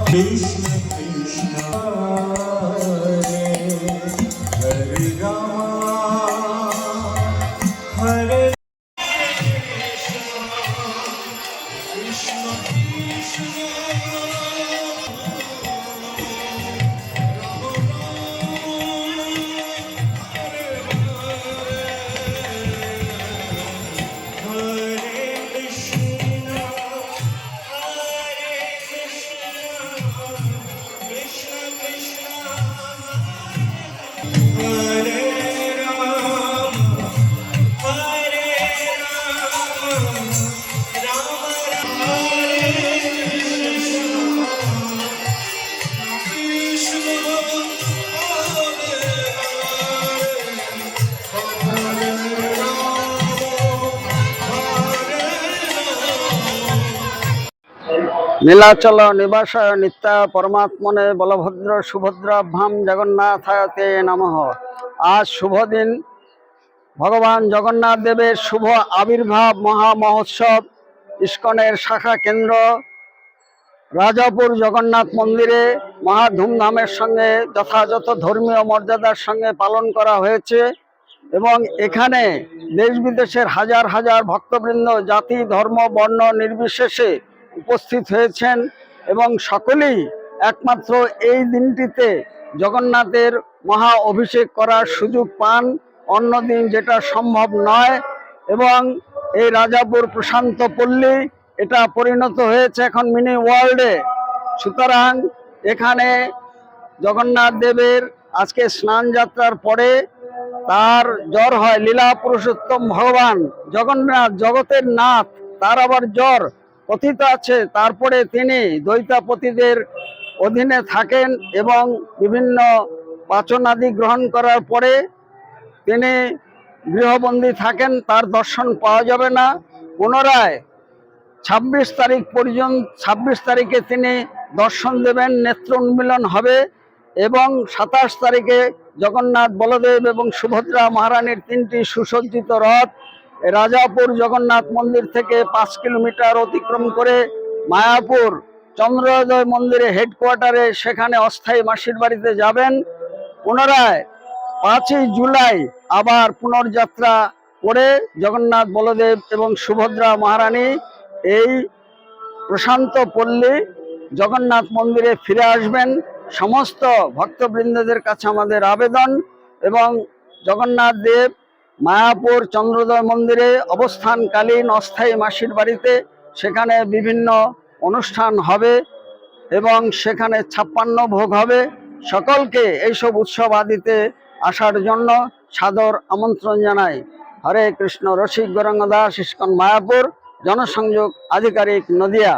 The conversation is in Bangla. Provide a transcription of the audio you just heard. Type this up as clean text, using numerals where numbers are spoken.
Krishna Krishna Hare Rama Hare Krishna Krishna Nilachal নিবাসায় নিত্যা পরমাত্মনে বলভদ্র সুভদ্রাভ্যাম জগন্নাথায়তে নমঃ। আজ শুভ দিন, ভগবান জগন্নাথ দেবের শুভ আবির্ভাব মহা মহোৎসব। ইস্কনের শাখা কেন্দ্র রাজাপুর জগন্নাথ মন্দিরে মহা ধুমধামের সঙ্গে যথাযথ ধর্মীয় মর্যাদার সঙ্গে পালন করা হয়েছে এবং এখানে দেশ বিদেশের হাজার হাজার ভক্তবৃন্দ জাতি ধর্ম বর্ণ নির্বিশেষে উপস্থিত হয়েছেন এবং সকলেই একমাত্র এই দিনটিতে জগন্নাথের মহা অভিষেক করার সুযোগ পান, অন্য দিন যেটা সম্ভব নয়। এবং এই রাজাপুর প্রশান্ত পল্লী এটা পরিণত হয়েছে এখন মিনি ওয়ার্ল্ডে। সুতরাং এখানে জগন্নাথ দেবের আজকে স্নান যাত্রার পরে তার জ্বর হয়, লীলা পুরুষোত্তম ভগবান জগন্নাথ জগতের নাথ, তার আবার জ্বর কথিত আছে। তারপরে তিনি দৈতাপতিদের অধীনে থাকেন এবং বিভিন্ন পাচনাদি গ্রহণ করার পরে তিনি গৃহবন্দী থাকেন, তার দর্শন পাওয়া যাবে না। পুনরায় 26 তারিখ পর্যন্ত 26 তারিখে তিনি দর্শন দেবেন, নেত্র উন্মিলন হবে এবং 27 তারিখে জগন্নাথ বলদেব এবং সুভদ্রা মহারানীর 3টি সুসজ্জিত রথ রাজাপুর জগন্নাথ মন্দির থেকে 5 কিলোমিটার অতিক্রম করে মায়াপুর চন্দ্রোদয় মন্দিরে হেডকোয়ার্টারে সেখানে অস্থায়ী মাসির বাড়িতে যাবেন। পুনরায় 5ই জুলাই আবার পুনর্যাত্রা করে জগন্নাথ বলদেব এবং সুভদ্রা মহারানী এই প্রশান্ত পল্লী জগন্নাথ মন্দিরে ফিরে আসবেন। সমস্ত ভক্তবৃন্দদের কাছে আমাদের আবেদন এবং জগন্নাথ দেব মায়াপুর চন্দ্রোদয় মন্দিরে অবস্থানকালীন অস্থায়ী মাসির বাড়িতে সেখানে বিভিন্ন অনুষ্ঠান হবে এবং সেখানে 56 ভোগ হবে। সকলকে এইসব উৎসব আদিতে আসার জন্য সাদর আমন্ত্রণ জানাই। হরে কৃষ্ণ। রসিক গৌরাঙ্গ দাস, ইস্কন মায়াপুর, জনসংযোগ আধিকারিক, নদিয়া।